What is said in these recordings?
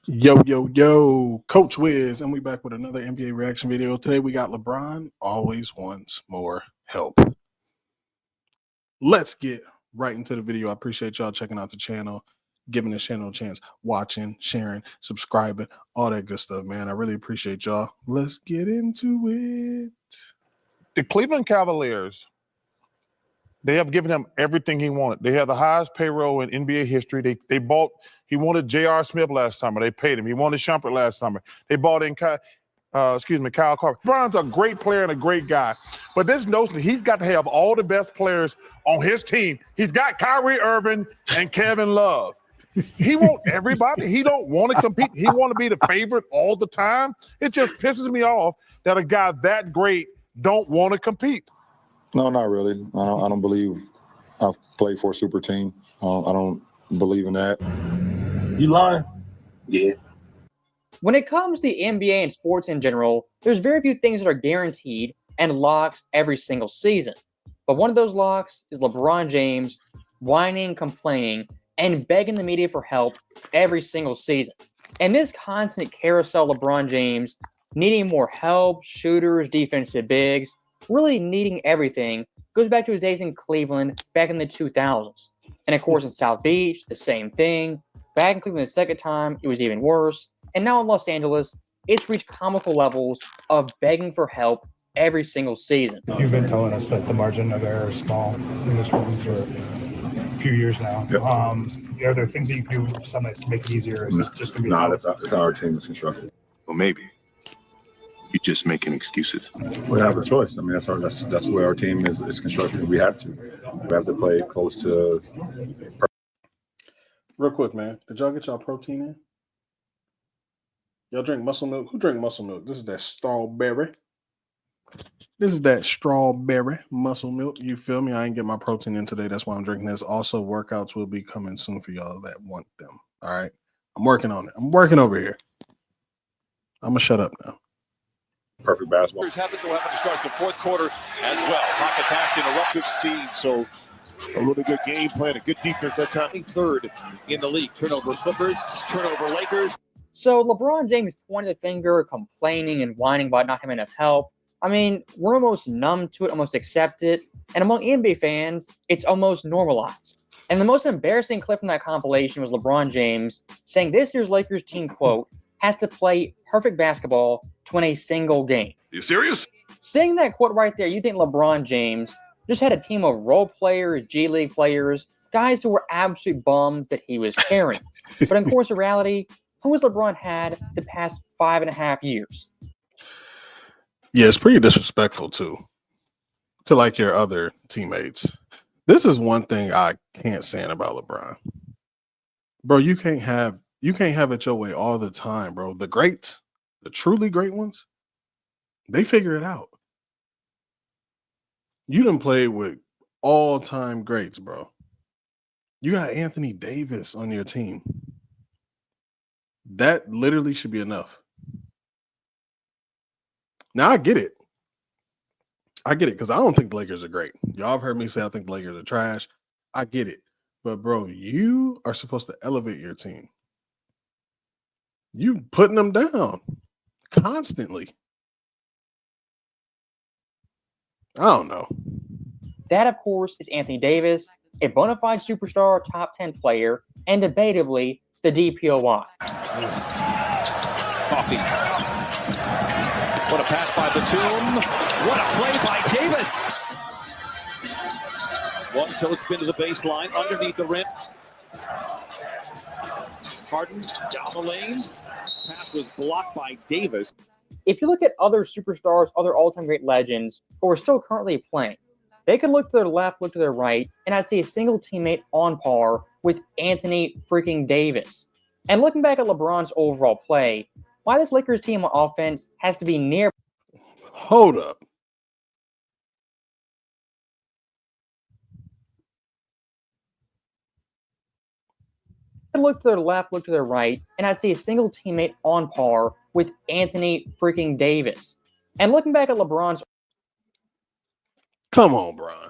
Yo, yo, yo, Coach Wiz, and we back with another NBA reaction video. Today we got LeBron always wants more help. Let's get right into the video. I appreciate y'all checking out the channel, giving the channel a chance, watching, sharing, subscribing, all that good stuff, man. I really appreciate y'all. Let's get into it. The Cleveland Cavaliers, they have given him everything he wanted. They have the highest payroll in NBA history. They bought, he wanted J.R. Smith last summer. They paid him. He wanted Shumpert last summer. They bought in Kyle Korver. LeBron's a great player and a great guy. But this notion that he's got to have all the best players on his team. He's got Kyrie Irving and Kevin Love. He wants everybody. He don't want to compete. He want to be the favorite all the time. It just pisses me off that a guy that great don't want to compete. No, not really. I don't believe I've played for a super team. I don't believe in that. You lying? Yeah. When it comes to the NBA and sports in general, there's very few things that are guaranteed and locks every single season. But one of those locks is LeBron James whining, complaining, and begging the media for help every single season. And this constant carousel LeBron James needing more help, shooters, defensive bigs, really needing everything, goes back to his days in Cleveland back in the 2000s. And of course in South Beach, the same thing. Back in Cleveland the second time, it was even worse. And now in Los Angeles, it's reached comical levels of begging for help every single season. You've been telling us that the margin of error is small in this room for a few years now. Yep. Are there things that you can do some nights to make it easier? Is it just going to be that's how our team is constructed. Well, maybe you're just making excuses. We have a choice. I mean, that's the way our team is constructed. We have to play close to. Real quick, man. Did y'all get y'all protein in? Y'all drink muscle milk? Who drink muscle milk? This is that strawberry. This is that strawberry muscle milk. You feel me? I ain't get my protein in today. That's why I'm drinking this. Also, workouts will be coming soon for y'all that want them. All right. I'm working on it. I'm working over here. I'm going to shut up now. Perfect basketball. Happen to have to start the fourth quarter as well. Pocket pass interrupted Steve. So a really good game plan, a good defense that time. Third in the league. Turnover Clippers, turnover Lakers. So LeBron James pointed the finger, complaining and whining about not having enough help. I mean, we're almost numb to it, almost accept it. And among NBA fans, it's almost normalized. And the most embarrassing clip from that compilation was LeBron James saying this year's Lakers team, quote, has to play perfect basketball to win a single game. You serious? Saying that quote right there, you think LeBron James just had a team of role players, G League players, guys who were absolute bums that he was carrying. But in course of reality, who has LeBron had the past 5.5 years? Yeah, it's pretty disrespectful too, to like your other teammates. This is one thing I can't stand about LeBron. Bro, you can't have it your way all the time, bro. The greats, the truly great ones, they figure it out. You done played with all-time greats, bro. You got Anthony Davis on your team. That literally should be enough. Now, I get it. I get it because I don't think the Lakers are great. Y'all have heard me say I think the Lakers are trash. I get it. But, bro, you are supposed to elevate your team. You putting them down constantly. I don't know. That, of course, is Anthony Davis, a bona fide superstar, top 10 player, and debatably the DPOY. Coffee. What a pass by Batum. What a play by Davis. One toe spin to the baseline, underneath the rim. Harden down the lane. Pass was blocked by Davis. If you look at other superstars, other all-time great legends who are still currently playing, they can look to their left, look to their right, and I'd see a single teammate on par with Anthony freaking Davis. And looking back at LeBron's overall play, why this Lakers team on offense has to be near. Hold up. Look to their left, look to their right, and I'd see a single teammate on par with Anthony freaking Davis. And looking back at LeBron's. Come on, Bron.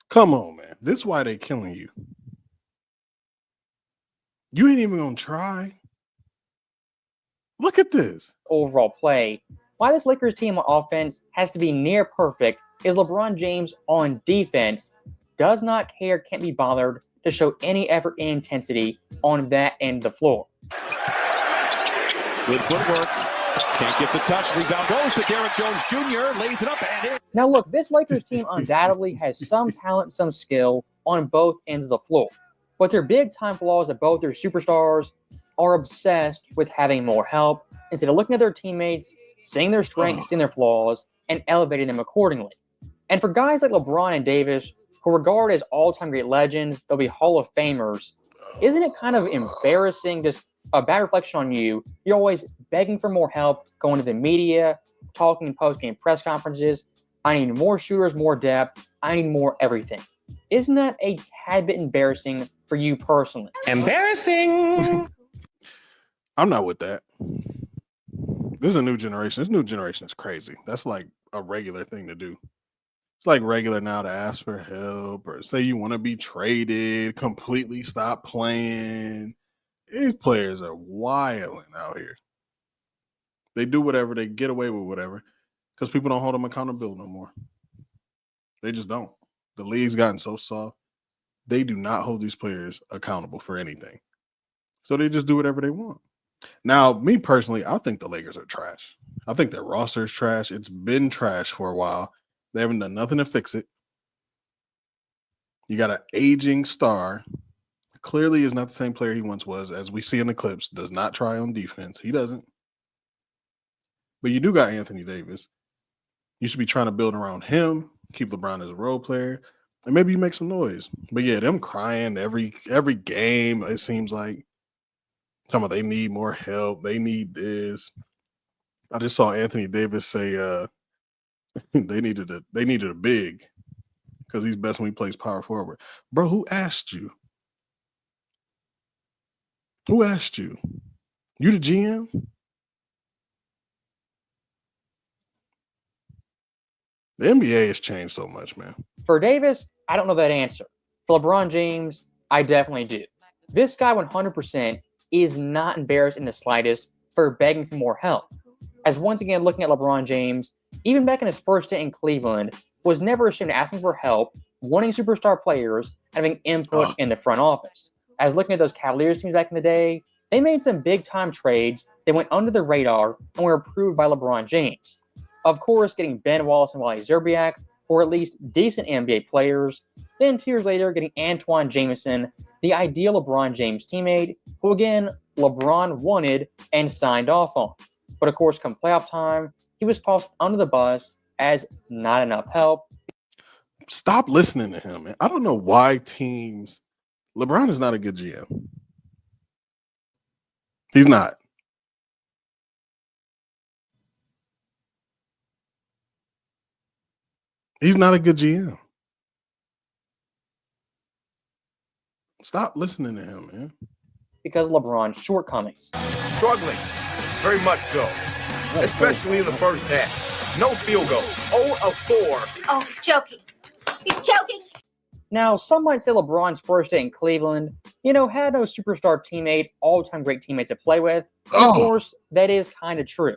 Come on, man. This is why they killing you. You ain't even gonna try. Look at this. Overall play, why this Lakers team on offense has to be near perfect is LeBron James on defense does not care, can't be bothered to show any effort and intensity on that end of the floor. Good footwork. Can't get the touch. Rebound goes to Derrick Jones Jr. Lays it up and in. Now look, this Lakers team undoubtedly has some talent, some skill on both ends of the floor. But their big time flaws that both their superstars are obsessed with having more help instead of looking at their teammates, seeing their strengths, seeing their flaws, and elevating them accordingly. And for guys like LeBron and Davis, who are regarded as all-time great legends, they'll be Hall of Famers, isn't it kind of embarrassing, just a bad reflection on you? You're always begging for more help, going to the media, talking in post-game press conferences. I need more shooters, more depth. I need more everything. Isn't that a tad bit embarrassing for you personally? Embarrassing. I'm not with that. This is a new generation. This new generation is crazy. That's like a regular thing to do. It's like regular now to ask for help or say you want to be traded, completely stop playing. These players are wilding out here. They do whatever, they get away with whatever, because people don't hold them accountable no more. They just don't. The league's gotten so soft. They do not hold these players accountable for anything. So they just do whatever they want. Now, me personally, I think the Lakers are trash. I think their roster is trash. It's been trash for a while. They haven't done nothing to fix it. You got an aging star. Clearly is not the same player he once was, as we see in the clips. Does not try on defense. He doesn't. But you do got Anthony Davis. You should be trying to build around him, keep LeBron as a role player, and maybe you make some noise. But yeah, them crying every game, it seems like. Talking about they need more help. They need this. I just saw Anthony Davis say they needed a big because he's best when he plays power forward. Bro, who asked you? Who asked you? You the GM? The NBA has changed so much, man. For Davis, I don't know that answer. For LeBron James, I definitely do. This guy 100% is not embarrassed in the slightest for begging for more help. As once again, looking at LeBron James, even back in his first stint in Cleveland, was never ashamed of asking for help, wanting superstar players, and having input in the front office. As looking at those Cavaliers teams back in the day, they made some big-time trades that went under the radar and were approved by LeBron James. Of course, getting Ben Wallace and Wally Zerbiak, or at least decent NBA players. Then 2 years later, getting Antoine Jameson, the ideal LeBron James teammate, who again, LeBron wanted and signed off on. But of course, come playoff time, he was tossed under the bus as not enough help. Stop listening to him, man. I don't know why teams. LeBron is not a good GM. He's not. He's not a good GM. Stop listening to him, man. Because of LeBron's shortcomings. Struggling, very much so, especially in the first half. No field goals, 0 of 4. Oh, he's choking. He's choking. Now, some might say LeBron's first day in Cleveland, had no superstar teammate, all-time great teammates to play with. Of course, that is kind of true.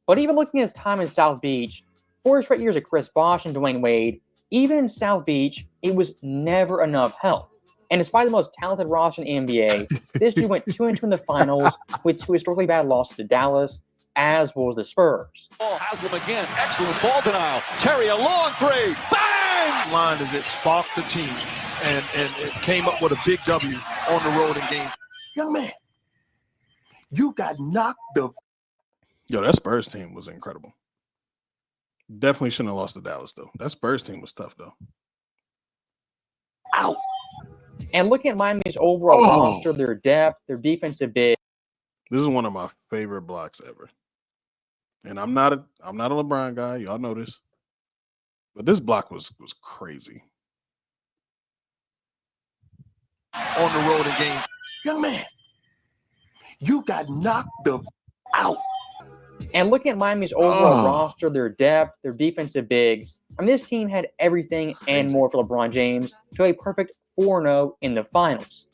But even looking at his time in South Beach, 4 straight years of Chris Bosh and Dwayne Wade, even in South Beach, it was never enough help. And despite the most talented roster in the NBA, this dude went 2-2 in the finals with 2 historically bad losses to Dallas, as was the Spurs. Haslam again. Excellent ball denial. Terry, a long 3. Bang! Line is it sparked the team and it came up with a big W on the road in game. Young man, you got knocked the. Yo, that Spurs team was incredible. Definitely shouldn't have lost to Dallas, though. That Spurs team was tough, though. Out. And looking at Miami's overall roster, their depth, their defensive big. This is one of my favorite blocks ever. And I'm not a LeBron guy. Y'all know this. But this block was crazy. On the road in game. Young man, you got knocked the out. And looking at Miami's overall roster, their depth, their defensive bigs, this team had everything and more for LeBron James to a perfect 4-0 in the finals.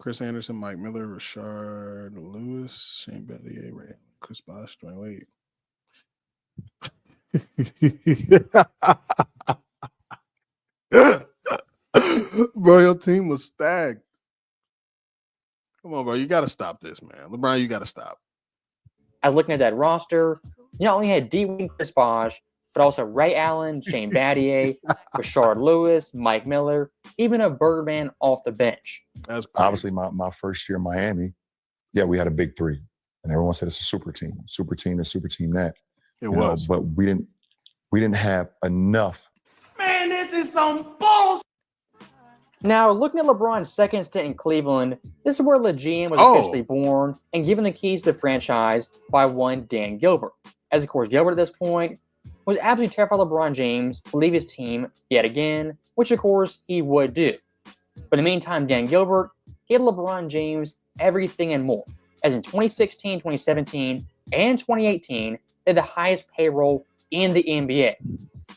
Chris Anderson, Mike Miller, Rashard Lewis, Shane Battier, Ray, Chris Bosh, Dwayne Wade. Bro, your team was stacked. Come on, bro. You got to stop this, man. LeBron, you got to stop. I was looking at that roster. You not only had D. Wade, Chris Bosh, but also Ray Allen, Shane Battier, Rashard Lewis, Mike Miller, even a Birdman off the bench. That's crazy. Obviously, my first year in Miami, yeah, we had a big three. And everyone said it's a super team. Super team this, super team that. It was. But we didn't have enough. Man, this is some bullshit. Now, looking at LeBron's second stint in Cleveland, this is where the GM was officially born and given the keys to the franchise by one Dan Gilbert. As, of course, Gilbert at this point was absolutely terrified of LeBron James to leave his team yet again, which, of course, he would do. But in the meantime, Dan Gilbert gave LeBron James everything and more, as in 2016, 2017, and 2018, they had the highest payroll in the NBA.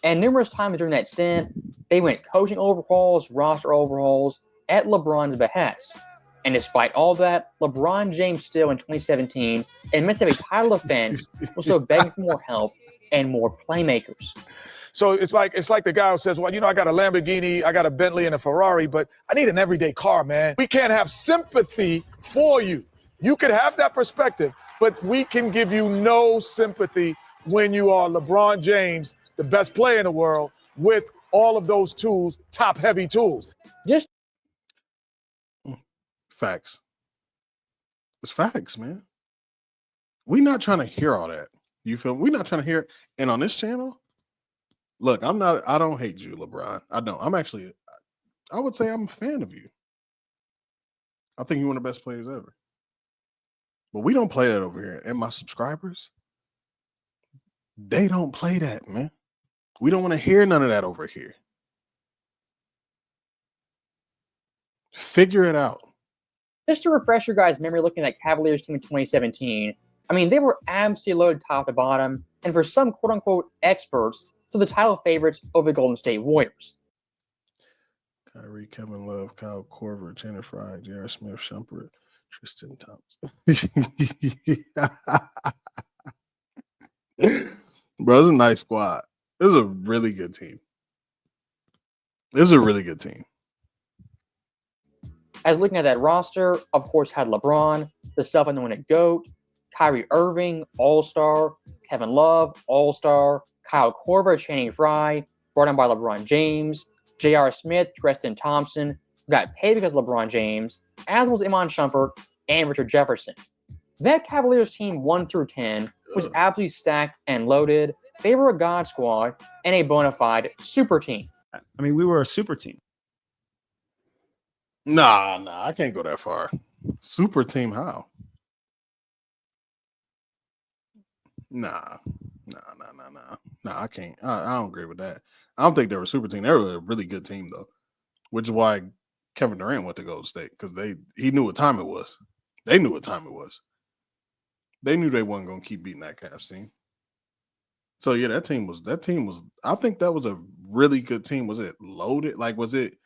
And numerous times during that stint, they went coaching overhauls, roster overhauls at LeBron's behest. And despite all that, LeBron James still in 2017, in the midst of a title defense, was still begging for more help and more playmakers. So it's like the guy who says, well, I got a Lamborghini, I got a Bentley and a Ferrari, but I need an everyday car, man. We can't have sympathy for you. You could have that perspective, but we can give you no sympathy when you are LeBron James, the best player in the world, with all of those tools, top-heavy tools. Just facts. It's facts, man. We're not trying to hear all that. You feel me? We're not trying to hear it. And on this channel, look, I don't hate you, LeBron. I don't. I would say I'm a fan of you. I think you're one of the best players ever. But we don't play that over here. And my subscribers, they don't play that, man. We don't want to hear none of that over here. Figure it out. Just to refresh your guys' memory looking at that Cavaliers team in 2017, I mean, they were absolutely loaded top to bottom, and for some quote-unquote experts, so the title favorites over the Golden State Warriors. Kyrie, Kevin Love, Kyle Korver, Tanner Fry, J.R. Smith, Shumpert, Tristan Thompson. Bro, it's a nice squad. This is a really good team. This is a really good team. As looking at that roster, of course, had LeBron, the self-anointed GOAT, Kyrie Irving, All-Star, Kevin Love, All-Star, Kyle Korver, Channing Frye, brought in by LeBron James, J.R. Smith, Tristan Thompson, who got paid because of LeBron James, as was Iman Shumpert and Richard Jefferson. That Cavaliers team 1 through 10 was absolutely stacked and loaded. They were a God squad and a bona fide super team. I mean, we were a super team. Nah, I can't go that far. Super team, how? Nah, I can't. I don't agree with that. I don't think they were a super team. They were a really good team, though, which is why Kevin Durant went to Golden State, because he knew what time it was. They knew what time it was. They knew they wasn't going to keep beating that Cavs team. So, yeah, that team was, I think that was a really good team. Was it loaded? Like, was it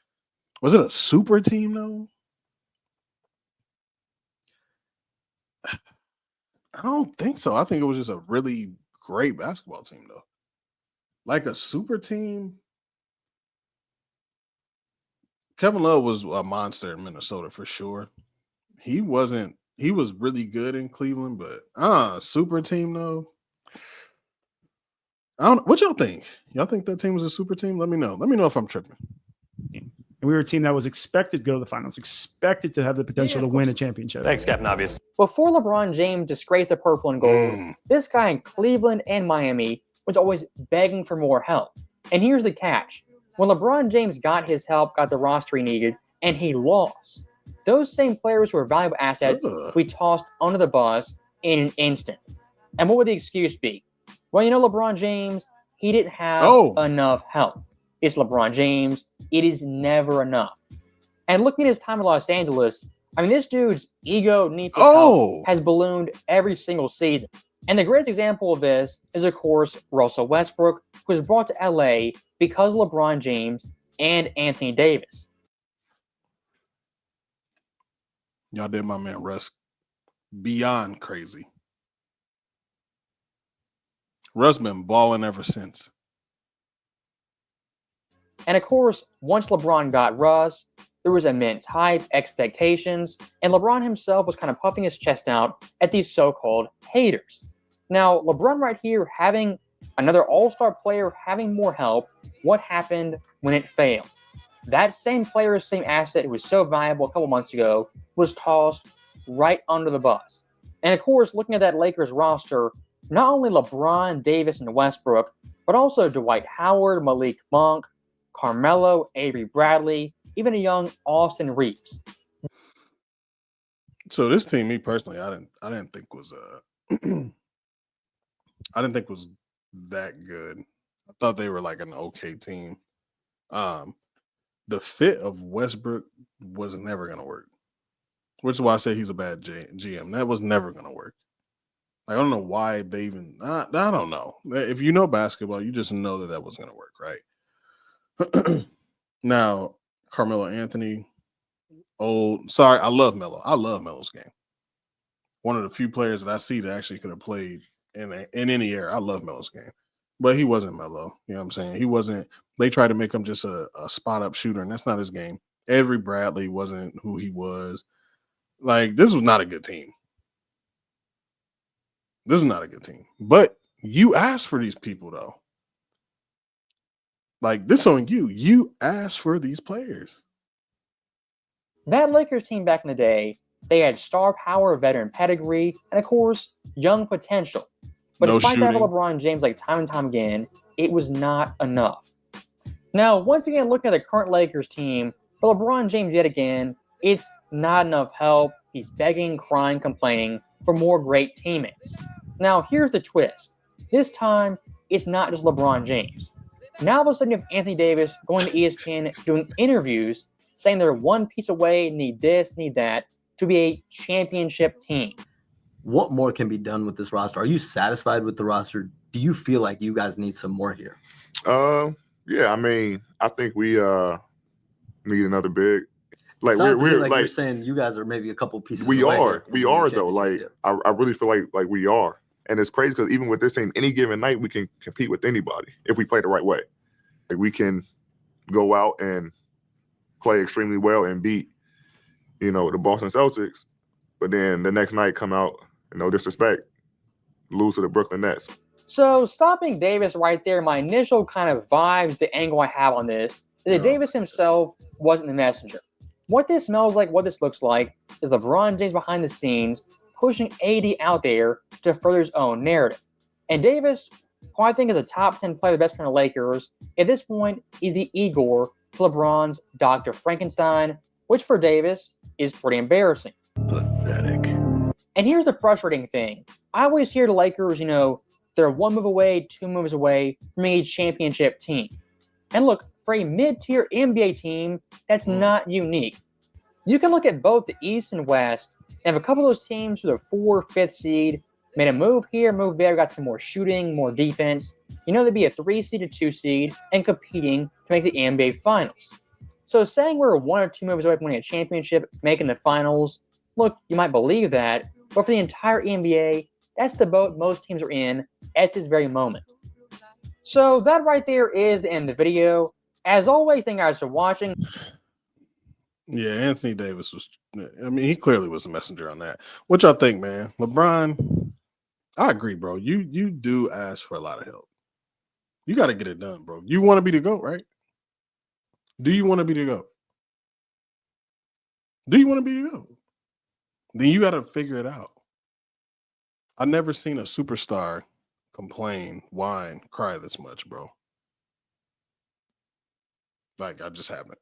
a super team, though? I don't think so. I think it was just a really great basketball team, though. Like a super team. Kevin Love was a monster in Minnesota for sure. He was really good in Cleveland, but super team, though. What y'all think? Y'all think that team was a super team? Let me know. Let me know if I'm tripping. And we were a team that was expected to go to the finals, expected to have the potential to win a championship. Thanks, Captain Obvious. Before LeBron James disgraced the purple and gold, this guy in Cleveland and Miami was always begging for more help. And here's the catch. When LeBron James got his help, got the roster he needed, and he lost, those same players who were valuable assets we tossed under the bus in an instant. And what would the excuse be? Well, LeBron James, he didn't have enough help. It's LeBron James. It is never enough. And looking at his time in Los Angeles, I mean, this dude's ego need for help has ballooned every single season. And the greatest example of this is, of course, Russell Westbrook, who was brought to LA because of LeBron James and Anthony Davis. Y'all did my man Russ beyond crazy. Russ been balling ever since. And of course, once LeBron got Russ, there was immense hype, expectations, and LeBron himself was kind of puffing his chest out at these so-called haters. Now, LeBron right here having another all-star player having more help, what happened when it failed? That same player, same asset who was so valuable a couple months ago was tossed right under the bus. And of course, looking at that Lakers roster, not only LeBron, Davis, and Westbrook, but also Dwight Howard, Malik Monk, Carmelo, Avery Bradley, even a young Austin Reeves. So this team, me personally, I didn't think was I didn't think was that good. I thought they were like an okay team. The fit of Westbrook was never gonna work, which is why I say he's a bad GM. That was never gonna work. I don't know why they even. I don't know. If you know basketball, you just know that wasn't gonna work, right? Now, Carmelo Anthony, old. Sorry, I love Melo. I love Melo's game. One of the few players that I see that actually could have played in any era. I love Melo's game, but he wasn't Melo. You know what I'm saying? He wasn't. They tried to make him just a spot up shooter, and that's not his game. Avery Bradley wasn't who he was. Like, this was not a good team. This is not a good team. But you asked for these people, though. Like, this on you. You asked for these players. That Lakers team back in the day, they had star power, veteran pedigree, and of course, young potential. But despite that, LeBron James, like time and time again, it was not enough. Now, once again, looking at the current Lakers team, for LeBron James yet again, it's not enough help. He's begging, crying, complaining for more great teammates. Now, here's the twist. This time, it's not just LeBron James. Now, all of a sudden, you have Anthony Davis going to ESPN, doing interviews, saying they're one piece away, need this, need that, to be a championship team. What more can be done with this roster? Are you satisfied with the roster? Do you feel like you guys need some more here? Yeah, I mean, I think we need another big. Like we're like you're saying you guys are maybe a couple pieces. We are though. Like yeah. I really feel like we are, and it's crazy because even with this team, any given night we can compete with anybody if we play the right way. Like we can go out and play extremely well and beat, the Boston Celtics, but then the next night come out, no disrespect, lose to the Brooklyn Nets. So stopping Davis right there, my initial kind of vibes, the angle I have on this, is that Davis himself wasn't the messenger. What this smells like, what this looks like, is LeBron James behind the scenes pushing AD out there to further his own narrative. And Davis, who I think is a top 10 player, the best player in the Lakers, at this point, is the Igor to LeBron's Dr. Frankenstein, which for Davis is pretty embarrassing. Pathetic. And here's the frustrating thing. I always hear the Lakers, they're one move away, 2 moves away from a championship team. And look, for a mid-tier NBA team, that's not unique. You can look at both the East and West, and if a couple of those teams with a 4th, 5th seed made a move here, move there, got some more shooting, more defense, they'd be a 3 seed, a 2 seed, and competing to make the NBA Finals. So saying we're 1 or 2 moves away from winning a championship, making the Finals, look, you might believe that, but for the entire NBA, that's the boat most teams are in at this very moment. So that right there is the end of the video. As always, thank you guys for watching. Yeah, Anthony Davis was, he clearly was a messenger on that. What y'all think, man? LeBron, I agree, bro. You do ask for a lot of help. You got to get it done, bro. You want to be the GOAT, right? Do you want to be the GOAT? Do you want to be the GOAT? Then you got to figure it out. I've never seen a superstar complain, whine, cry this much, bro. Like, I just haven't.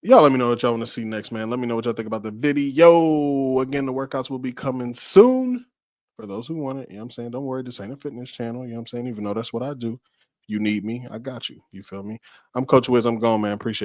Y'all let me know what y'all want to see next, man. Let me know what y'all think about the video. Again, the workouts will be coming soon. For those who want it, you know what I'm saying? Don't worry, this ain't a fitness channel. You know what I'm saying? Even though that's what I do. You need me, I got you. You feel me? I'm Coach Wiz. I'm gone, man. Appreciate it.